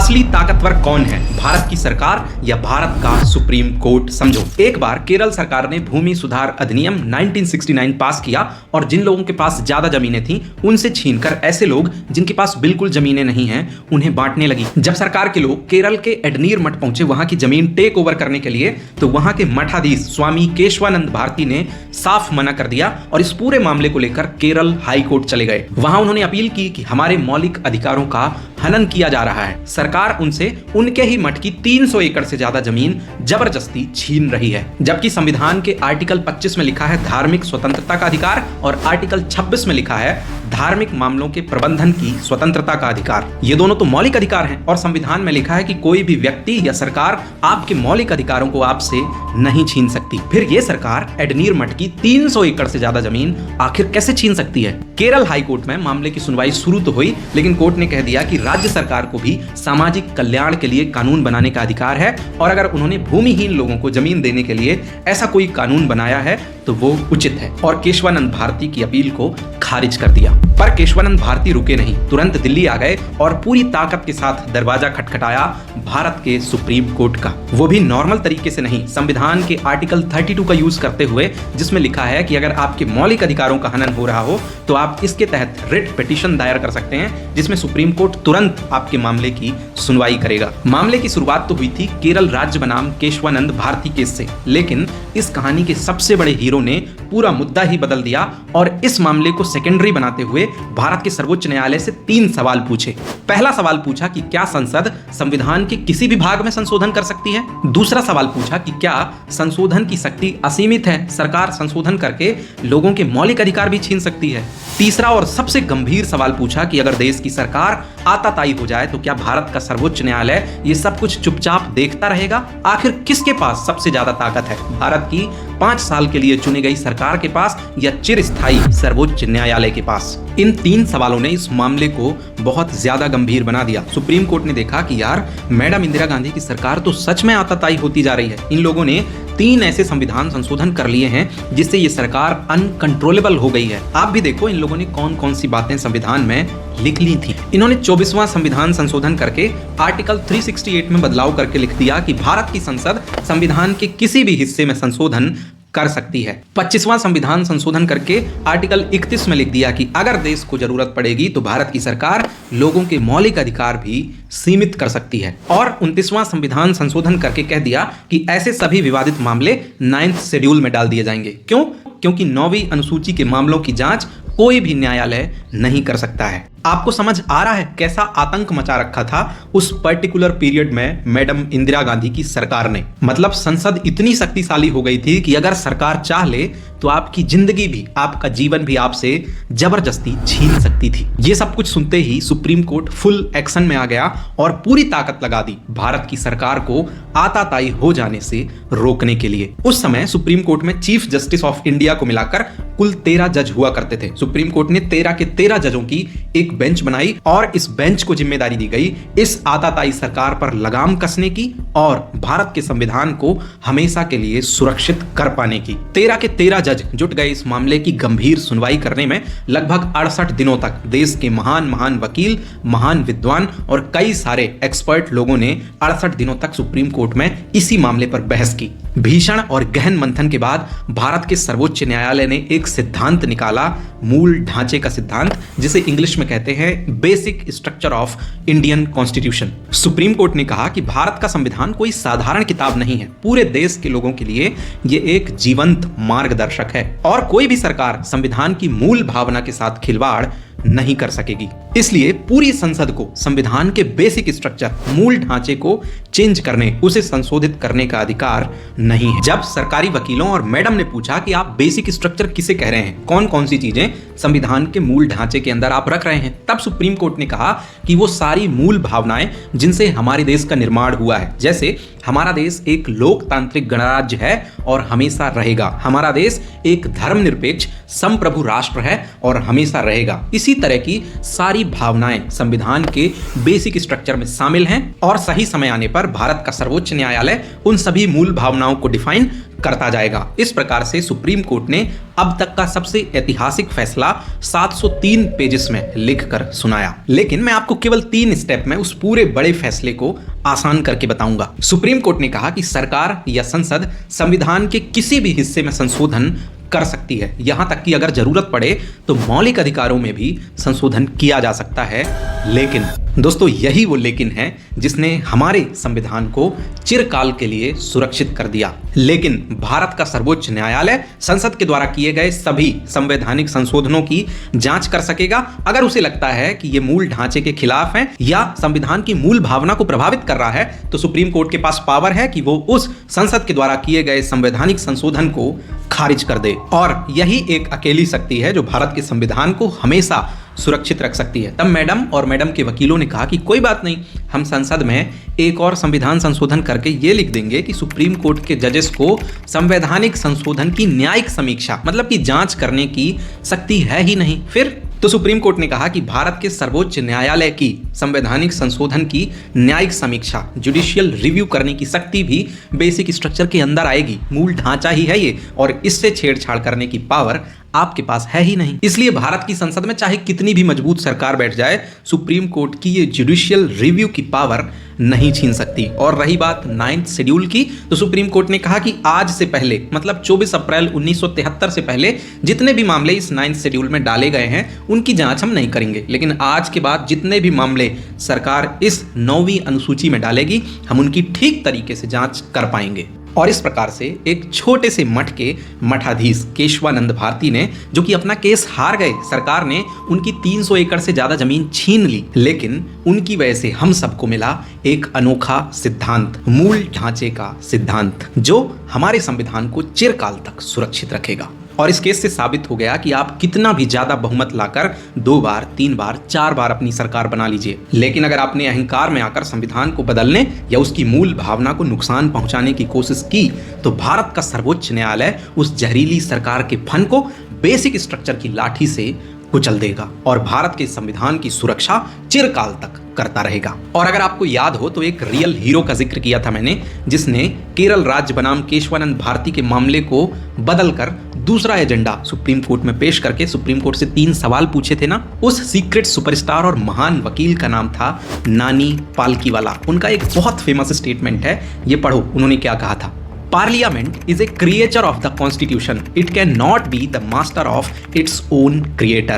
असली ताकतवर कौन है, भारत की सरकार या भारत का सुप्रीम कोर्ट? समझो, एक बार केरल सरकार ने भूमि सुधार अधिनियम 1969 पास किया और जिन लोगों के पास ज्यादा जमीनें थीं उनसे छीनकर ऐसे लोग जिनके पास बिल्कुल जमीनें नहीं हैं उन्हें बांटने लगी। जब सरकार के लोग केरल के एडनीर मठ पहुंचे वहां की जमीन टेक ओवर करने के लिए, तो वहां के मठाधीश स्वामी केशवानंद भारती ने साफ मना कर दिया और इस पूरे मामले को लेकर केरल हाई कोर्ट चले गए। वहां उन्होंने अपील की कि हमारे मौलिक अधिकारों का हनन किया जा रहा है, सरकार उनसे उनके ही मठ की 300 एकड़ से ज्यादा जमीन जबरदस्ती छीन रही है। जबकि संविधान के आर्टिकल 25 में लिखा है धार्मिक स्वतंत्रता का अधिकार और आर्टिकल 26 में लिखा है धार्मिक मामलों के प्रबंधन की स्वतंत्रता का अधिकार। ये दोनों तो मौलिक अधिकार हैं और संविधान में लिखा है कि कोई भी व्यक्ति या सरकार आपके मौलिक अधिकारों को आपसे नहीं छीन सकती। फिर ये सरकार एडनीर मठ की 300 एकड़ से ज्यादा जमीन आखिर कैसे छीन सकती है? केरल हाई कोर्ट में मामले की सुनवाई शुरू तो हुई, लेकिन कोर्ट ने कह दिया कि राज्य सरकार को भी सामाजिक कल्याण के लिए कानून बनाने का अधिकार है और अगर उन्होंने भूमिहीन लोगों को जमीन देने के लिए ऐसा कोई कानून बनाया है तो वो उचित है, और केशवानंद भारती की अपील को खारिज कर दिया। पर केशवानंद भारती रुके नहीं, तुरंत दिल्ली आ गए और पूरी ताकत के साथ दरवाजा खटखटाया भारत के सुप्रीम कोर्ट का। वो भी नॉर्मल तरीके से नहीं, संविधान के आर्टिकल 32 का यूज करते हुए, जिसमें लिखा है कि अगर आपके मौलिक अधिकारों का हनन हो रहा हो तो आप इसके तहत रिट पिटीशन दायर कर सकते हैं, जिसमें सुप्रीम कोर्ट तुरंत आपके मामले की सुनवाई करेगा। मामले की शुरुआत तो हुई थी केरल राज्य बनाम केशवानंद भारती केस से, लेकिन इस कहानी के सबसे बड़े हीरो ने पूरा मुद्दा ही बदल दिया और इस मामले को सेकेंडरी बनाते हुए भारत के सर्वोच्च न्यायालय से 3 सवाल पूछे। पहला सवाल पूछा कि क्या संसद संविधान के किसी भी भाग में संशोधन कर सकती है? दूसरा सवाल पूछा कि क्या संशोधन की शक्ति असीमित है, सरकार संशोधन करके लोगों के मौलिक अधिकार भी छीन सकती है? तीसरा और सबसे गंभीर सवाल पूछा कि अगर देश की सरकार आताताई हो जाए तो क्या भारत का सर्वोच्च न्यायालय ये सब कुछ चुपचाप देखता रहेगा? आखिर किसके पास सबसे ज्यादा ताकत है, भारत की 5 साल के लिए चुनी गई सरकार के पास या चिरस्थायी सर्वोच्च न्यायालय के पास? इन 3 सवालों ने इस मामले को बहुत ज्यादा गंभीर बना दिया। सुप्रीम कोर्ट ने देखा कि यार, मैडम इंदिरा गांधी की सरकार तो सच में आताताई होती जा रही है। इन लोगों ने 3 ऐसे संविधान संशोधन कर लिए हैं जिससे ये सरकार अनकंट्रोलेबल हो गई है। आप भी देखो इन लोगों ने कौन कौन सी बातें संविधान में लिख ली थी। इन्होंने 24वां संविधान संशोधन करके आर्टिकल 368 में बदलाव करके लिख दिया कि भारत की संसद संविधान के किसी भी हिस्से में संशोधन कर सकती है। 25वां संविधान संशोधन करके आर्टिकल 31 में लिख दिया कि अगर देश को जरूरत पड़ेगी तो भारत की सरकार लोगों के मौलिक अधिकार भी सीमित कर सकती है। और 29वां संविधान संशोधन करके कह दिया कि ऐसे सभी विवादित मामले 9th शेड्यूल में डाल दिए जाएंगे। क्यों? क्योंकि 9वीं अनुसूची के मामलों की जांच कोई भी न्यायालय नहीं कर सकता है। आपको समझ आ रहा है कैसा आतंक मचा रखा था उस पर्टिकुलर पीरियड में मैडम इंदिरा गांधी की सरकार ने? मतलब संसद इतनी शक्तिशाली हो गई थी कि अगर सरकार चाह ले तो आपकी जिंदगी भी, आपका जीवन भी आपसे जबरदस्ती छीन सकती थी। ये सब कुछ सुनते ही सुप्रीम कोर्ट फुल एक्शन में आ गया और पूरी ताकत लगा दी भारत की सरकार को आताताई हो जाने से रोकने के लिए। उस समय सुप्रीम कोर्ट में चीफ जस्टिस ऑफ इंडिया को मिलाकर कुल 13 जज हुआ करते थे। सुप्रीम कोर्ट ने 13 के 13 जजों की एक बेंच बनाई और इस बेंच को जिम्मेदारी दी गई इस आताताई सरकार पर लगाम कसने की और भारत के संविधान को हमेशा के लिए सुरक्षित कर पाने की। 13 के 13 जज जुट गए इस मामले की गंभीर सुनवाई करने में। लगभग 68 दिनों तक देश के महान महान वकील, महान विद्वान और कई सारे एक्सपर्ट लोगों ने 68 दिनों तक सुप्रीम कोर्ट में इसी मामले पर बहस की। भीषण और गहन मंथन के बाद भारत के सर्वोच्च न्यायालय ने एक सिद्धांत निकाला, मूल ढांचे का सिद्धांत, जिसे इंग्लिश में कहते हैं basic structure of Indian constitution. Supreme court ने कहा कि भारत का संविधान कोई साधारण किताब नहीं है, पूरे देश के लोगों के लिए ये एक जीवंत मार्गदर्शक है और कोई भी सरकार संविधान की मूल भावना के साथ खिलवाड़ नहीं कर सकेगी। इसलिए पूरी संसद को संविधान के बेसिक स्ट्रक्चर, मूल ढांचे को चेंज करने, उसे संशोधित करने का अधिकार नहीं है। जब सरकारी वकीलों और मैडम ने पूछा कि आप बेसिक स्ट्रक्चर किसे कह रहे हैं, कौन कौन सी चीजें संविधान के मूल ढांचे के अंदर आप रख रहे हैं, तब सुप्रीम कोर्ट ने कहा कि वो सारी मूल भावनाएं जिनसे हमारे देश का निर्माण हुआ है। जैसे हमारा देश एक लोकतांत्रिक गणराज्य है और हमेशा रहेगा, हमारा देश एक धर्मनिरपेक्ष संप्रभु राष्ट्र है और हमेशा रहेगा। इसी तरह की सारी भावनाएं संविधान के बेसिक स्ट्रक्चर में शामिल हैं और सही समय आने पर पर भारत का सर्वोच्च न्यायालय उन सभी मूल भावनाओं को डिफाइन करता जाएगा। इस प्रकार से सुप्रीम कोर्ट ने अब तक का सबसे ऐतिहासिक फैसला 703 पेजेस में लिखकर सुनाया। लेकिन मैं आपको केवल 3 स्टेप में उस पूरे बड़े फैसले को आसान करके बताऊंगा। सुप्रीम कोर्ट ने कहा कि सरकार या संसद संविधान के किसी भी हिस्से में संशोधन कर सकती है, यहां तक कि अगर जरूरत पड़े तो मौलिक अधिकारों में भी संशोधन किया जा सकता है। लेकिन दोस्तों, यही वो लेकिन है जिसने हमारे संविधान को चिरकाल के लिए सुरक्षित कर दिया। लेकिन भारत का सर्वोच्च न्यायालय संसद के द्वारा किए गए सभी संवैधानिक संशोधनों की जांच कर सकेगा। अगर उसे लगता है कि ये मूल ढांचे के खिलाफ है या संविधान की मूल भावना को प्रभावित कर रहा है, तो सुप्रीम कोर्ट के पास पावर है कि वो उस संसद के द्वारा किए गए संवैधानिक संशोधन को खारिज कर दे। और यही एक अकेली शक्ति है जो भारत के संविधान को हमेशा सुरक्षित रख सकती है। तब मैडम और मैडम के वकीलों ने कहा कि कोई बात नहीं, हम संसद में एक और संविधान संशोधन करके ये लिख देंगे कि सुप्रीम कोर्ट के जजेस को संवैधानिक संशोधन की न्यायिक समीक्षा मतलब कि जांच करने की शक्ति है ही नहीं। फिर तो सुप्रीम कोर्ट ने कहा कि भारत के सर्वोच्च न्यायालय की संवैधानिक संशोधन की न्यायिक समीक्षा जुडिशियल रिव्यू करने की शक्ति भी बेसिक स्ट्रक्चर के अंदर आएगी। मूल ढांचा ही है ये, और इससे छेड़छाड़ करने की पावर आपके पास है ही नहीं। इसलिए भारत की संसद में चाहे कितनी भी मजबूत सरकार बैठ जाए, सुप्रीम कोर्ट की ये जुडिशियल रिव्यू की पावर नहीं छीन सकती। और रही बात 9th शेड्यूल की, तो सुप्रीम कोर्ट ने कहा कि आज से पहले मतलब 24 अप्रैल 1973 से पहले जितने भी मामले इस 9th शेड्यूल में डाले गए हैं उनकी जांच हम नहीं करेंगे। लेकिन आज के बाद जितने भी मामले सरकार इस 9वीं अनुसूची में डालेगी, हम उनकी ठीक तरीके से जांच कर पाएंगे। और इस प्रकार से एक छोटे से मठ के मठाधीश केशवानंद भारती ने, जो कि अपना केस हार गए, सरकार ने उनकी 300 एकड़ से ज्यादा जमीन छीन ली, लेकिन उनकी वजह से हम सबको मिला एक अनोखा सिद्धांत, मूल ढांचे का सिद्धांत, जो हमारे संविधान को चिरकाल तक सुरक्षित रखेगा। और इस केस से साबित हो गया कि आप कितना भी ज्यादा बहुमत लाकर 2 बार, 3 बार, 4 बार अपनी सरकार बना लीजिए, लेकिन अगर आपने अहंकार में आकर संविधान को बदलने या उसकी मूल भावना को नुकसान पहुंचाने की कोशिश की, तो भारत का सर्वोच्च न्यायालय उस जहरीली सरकार के फन को बेसिक स्ट्रक्चर की लाठी से कुचल देगा और भारत के संविधान की सुरक्षा चिरकाल तक करता रहेगा। और अगर आपको याद हो तो एक रियल हीरो का जिक्र किया था मैंने, जिसने केरल राज्य बनाम केशवानंद भारती के मामले को बदलकर दूसरा एजेंडा सुप्रीम कोर्ट में पेश करके सुप्रीम कोर्ट से 3 सवाल पूछे थे ना। उस सीक्रेट सुपरस्टार और महान वकील का नाम था नानी पालकीवाला। उनका एक बहुत फेमस स्टेटमेंट है, ये पढ़ो उन्होंने क्या कहा था। Parliament is a creature of the Constitution. It cannot be the master of its own creator.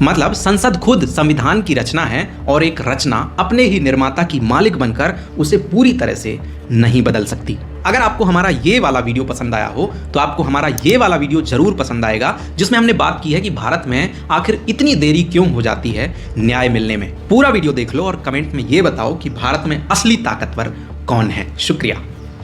मतलब संसद खुद संविधान की रचना है और एक रचना अपने ही निर्माता की मालिक बनकर उसे पूरी तरह से नहीं बदल सकती। अगर आपको हमारा ये वाला वीडियो पसंद आया हो तो आपको हमारा ये वाला वीडियो जरूर पसंद आएगा, जिसमें हमने बात की है कि भारत में आखिर इतनी देरी क्यों हो जाती है न्याय मिलने में। पूरा वीडियो देख लो और कमेंट में ये बताओ कि भारत में असली ताकतवर कौन है। शुक्रिया।